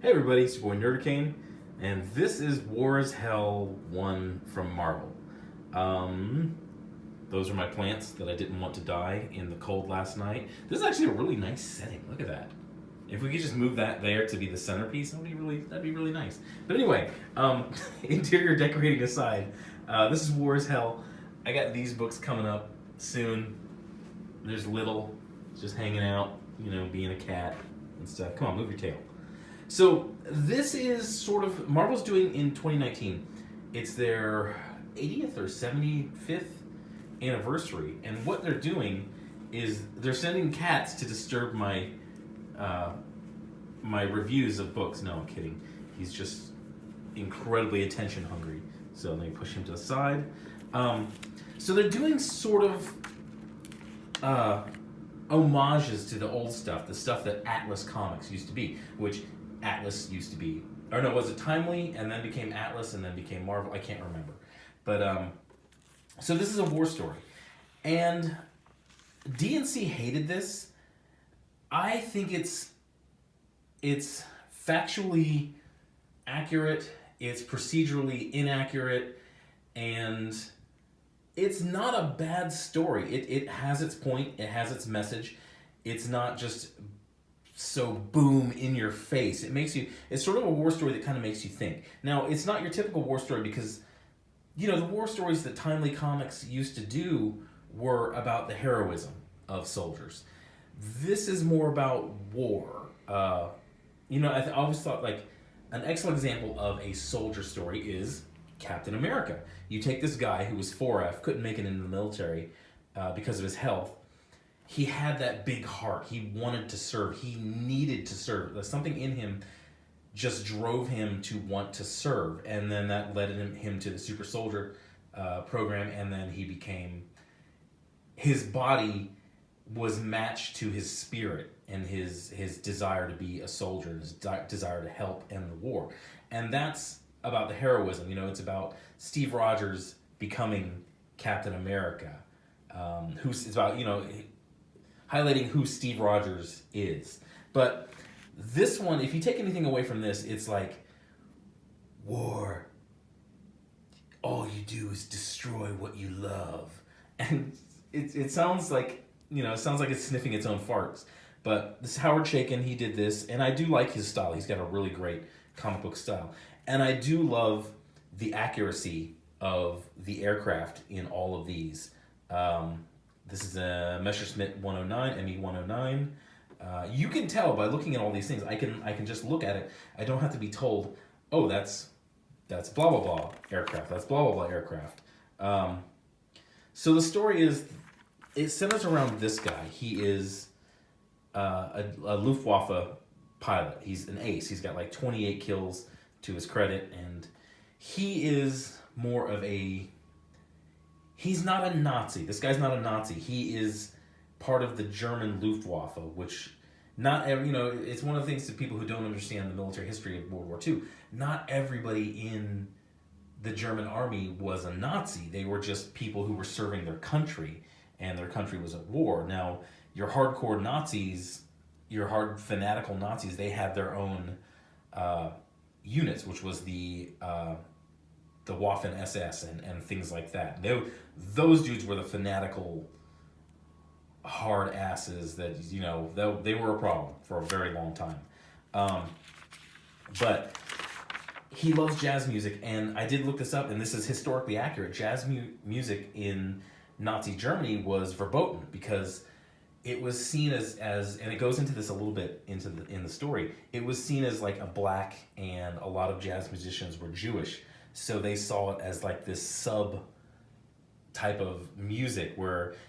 Hey everybody, it's your boy Nerdicane, and this is War is Hell 1 from Marvel. Um, those are my plants that I didn't want to die in the cold last night. This is actually a really nice setting, look at that. If we could just move that there to be the centerpiece, that'd be really nice. But anyway, interior decorating aside, this is War is Hell. I got these books coming up soon. There's Little, just hanging out, being a cat and stuff. Come on, move your tail. So this is sort of Marvel's doing in 2019. It's their 80th or 75th anniversary, and what they're doing is they're sending cats to disturb my my reviews of books. No, I'm kidding. He's just incredibly attention hungry. So let me push him to the side. So they're doing sort of homages to the old stuff, the stuff that Atlas Comics used to be, which Atlas used to be, or no, was it Timely and then became Atlas and then became Marvel? I can't remember. But so this is a war story, and DNC hated this. I think it's factually accurate, it's procedurally inaccurate, and it's not a bad story. It has its point, it has its message. It's not just so boom in your face. It's sort of a war story that kind of makes you think. Now, it's not your typical war story because, the war stories that Timely Comics used to do were about the heroism of soldiers. This is more about war. I always thought like an excellent example of a soldier story is Captain America. You take this guy who was 4F, couldn't make it into the military because of his health. He had that big heart. He wanted to serve. He needed to serve. Something in him just drove him to want to serve. And then that led him to the super soldier program. And then his body was matched to his spirit and his desire to be a soldier, and his desire to help end the war. And that's about the heroism. It's about Steve Rogers becoming Captain America. It's about, highlighting who Steve Rogers is. But this one, if you take anything away from this, it's like, war, all you do is destroy what you love. And it sounds like, it's sniffing its own farts. But this Howard Chaykin, he did this, and I do like his style. He's got a really great comic book style. And I do love the accuracy of the aircraft in all of these. This is a Messerschmitt 109, ME 109. You can tell by looking at all these things. I can just look at it. I don't have to be told, oh, that's blah blah blah aircraft. That's blah blah blah aircraft. So the story is, it centers around this guy. He is a Luftwaffe pilot. He's an ace. He's got like 28 kills to his credit, and he is more of a. He's not a Nazi. This guy's not a Nazi. He is part of the German Luftwaffe, which it's one of the things to people who don't understand the military history of World War II. Not everybody in the German army was a Nazi. They were just people who were serving their country, and their country was at war. Now, your hardcore Nazis, your hard fanatical Nazis, they had their own units, which was the Waffen SS and things like that. Those dudes were the fanatical hard asses that, they were a problem for a very long time. But he loves jazz music, and I did look this up, and this is historically accurate. Jazz music in Nazi Germany was verboten because it was seen as and it goes into this a little bit in the story. It was seen as like a black, and a lot of jazz musicians were Jewish. So they saw it as like this sub type of music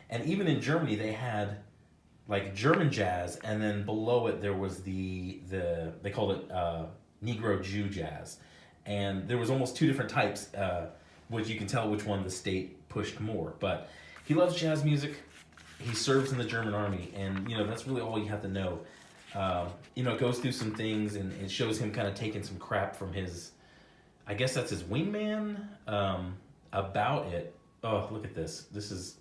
and even in Germany they had like German jazz, and then below it there was they called it Negro Jew jazz, and there was almost two different types, which you can tell which one the state pushed more. But he loves jazz music. He serves in the German army, and that's really all you have to know. It goes through some things, and it shows him kind of taking some crap from his. I guess that's his wingman about it. Oh, look at this. This is...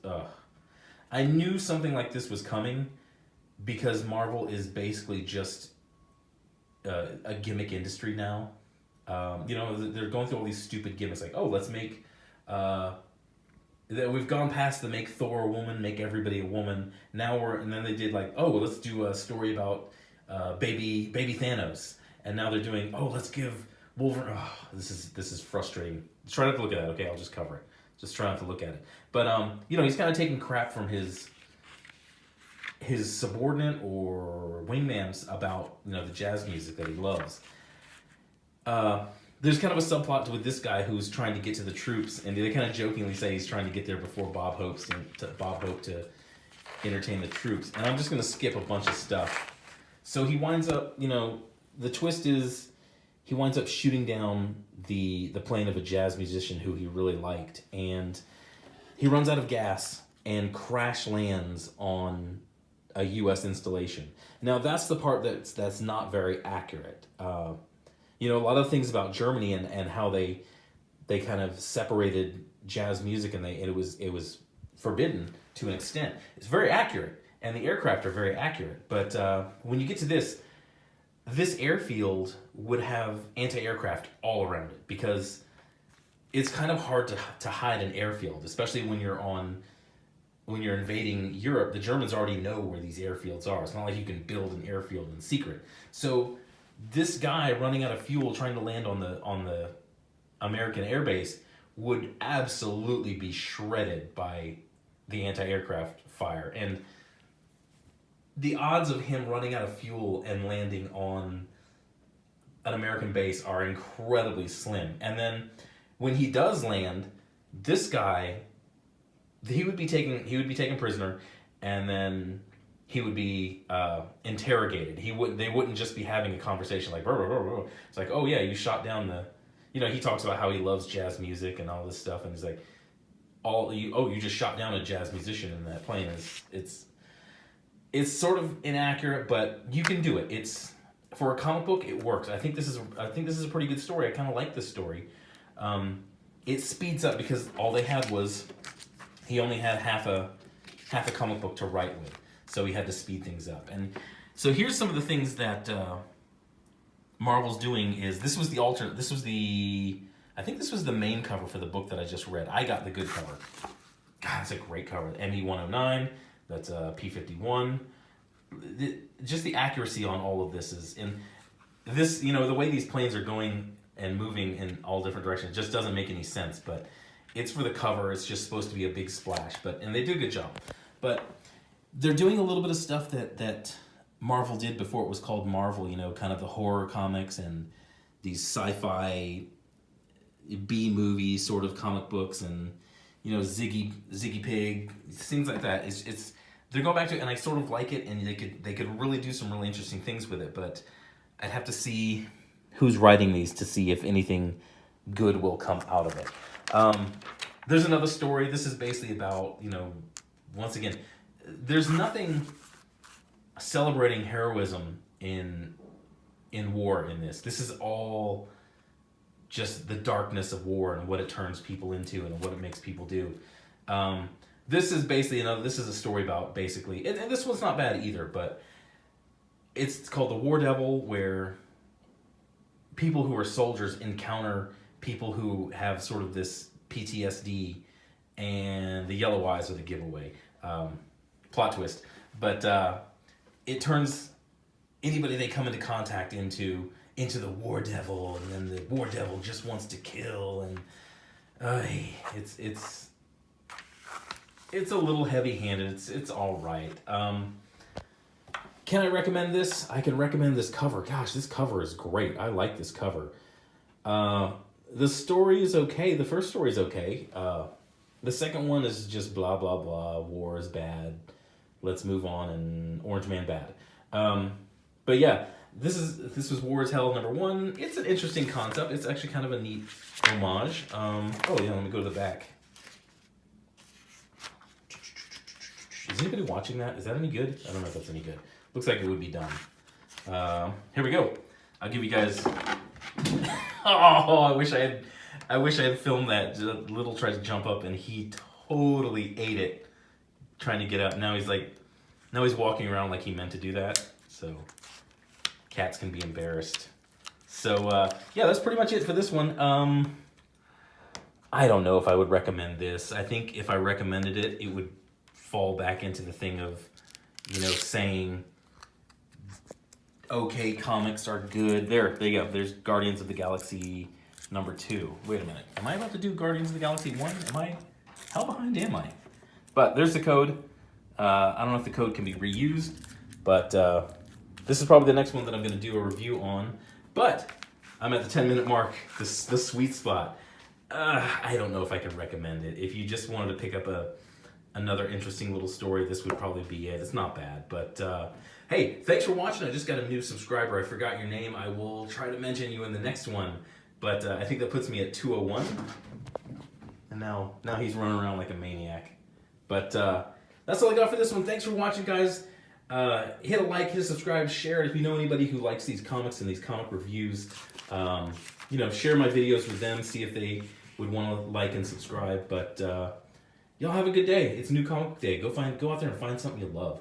I knew something like this was coming because Marvel is basically just a gimmick industry now. You know, they're going through all these stupid gimmicks like, oh, let's make we've gone past the make Thor a woman, make everybody a woman. And then they did like, oh, well, let's do a story about baby Thanos, and now they're doing, oh, let's give Wolverine. Oh, this is frustrating. Try not to look at that. Okay, I'll just cover it. Just try not to look at it. But you know, he's kind of taking crap from his subordinate or wingmans about, you know, the jazz music that he loves. There's kind of a subplot with this guy who's trying to get to the troops, and they kind of jokingly say he's trying to get there before Bob Hope to entertain the troops. And I'm just going to skip a bunch of stuff. So he winds up, you know, the twist is he winds up shooting down the plane of a jazz musician who he really liked, and he runs out of gas and crash lands on a U.S. installation. Now that's the part that's not very accurate. You know, a lot of things about Germany and how they kind of separated jazz music, and it was forbidden to an extent. It's very accurate, and the aircraft are very accurate. But when you get to this airfield would have anti-aircraft all around it, because it's kind of hard to hide an airfield, especially when you're invading Europe. The Germans already know where these airfields are. It's not like you can build an airfield in secret. So this guy running out of fuel trying to land on the American airbase would absolutely be shredded by the anti-aircraft fire. And the odds of him running out of fuel and landing on an American base are incredibly slim. And then when he does land, this guy, he would be taken prisoner, and then he would be interrogated. They wouldn't just be having a conversation like, blah, blah, blah, blah. It's like, oh yeah, you shot down you know, he talks about how he loves jazz music and all this stuff, and he's like, you just shot down a jazz musician in that plane. It's sort of inaccurate, but you can do it. It's, for a comic book, it works. I think this is a pretty good story. I kind of like this story. It speeds up because all they had was, he only had half a comic book to write with. So he had to speed things up. And so here's some of the things that Marvel's doing is, I think this was the main cover for the book that I just read. I got the good cover. God, it's a great cover. ME109, that's P51. Just the accuracy on all of this is, in this, you know, the way these planes are going and moving in all different directions just doesn't make any sense, but it's for the cover. It's just supposed to be a big splash, and they do a good job. But they're doing a little bit of stuff that Marvel did before it was called Marvel, you know, kind of the horror comics and these sci-fi B-movie sort of comic books, and, you know, Ziggy Pig, things like that. It's they're going back to it, and I sort of like it, and they could really do some really interesting things with it, but I'd have to see who's writing these to see if anything good will come out of it. There's another story. This is basically about, you know, once again, there's nothing celebrating heroism in war in this. This is all just the darkness of war and what it turns people into and what it makes people do. This is basically this is a story about basically, and this one's not bad either, but it's called The War Devil, where people who are soldiers encounter people who have sort of this PTSD, and the yellow eyes are the giveaway. Plot twist. But it turns anybody they come into contact into the War Devil, and then the War Devil just wants to kill, and it's a little heavy-handed. It's all right. Can I recommend this? I can recommend this cover. Gosh, this cover is great. I like this cover. The story is okay. The first story is okay. The second one is just blah, blah, blah. War is bad. Let's move on, and Orange Man bad. But yeah, this was War is Hell #1. It's an interesting concept. It's actually kind of a neat homage. Oh yeah, let me go to the back. Is anybody watching that? Is that any good? I don't know if that's any good. Looks like it would be done. Here we go. I'll give you guys. Oh, I wish I had filmed that. Little tried to jump up and he totally ate it, trying to get up. Now he's walking around like he meant to do that. So Cats can be embarrassed. So, yeah, that's pretty much it for this one. I don't know if I would recommend this. I think if I recommended it, it would fall back into the thing of, saying, okay, comics are good. There you go. There's Guardians of the Galaxy #2. Wait a minute. Am I about to do Guardians of the Galaxy 1? How behind am I? But there's the code. I don't know if the code can be reused, but this is probably the next one that I'm going to do a review on. But I'm at the 10-minute mark, the sweet spot. I don't know if I can recommend it. If you just wanted to pick up another interesting little story, this would probably be it. It's not bad, but hey, thanks for watching. I just got a new subscriber. I forgot your name. I will try to mention you in the next one, but I think that puts me at 201. And now he's running around like a maniac. But that's all I got for this one. Thanks for watching, guys. Hit a like, hit a subscribe, share it if you know anybody who likes these comics and these comic reviews. Share my videos with them, see if they would want to like and subscribe. But y'all have a good day. It's New Comic Book Day. Go out there and find something you love.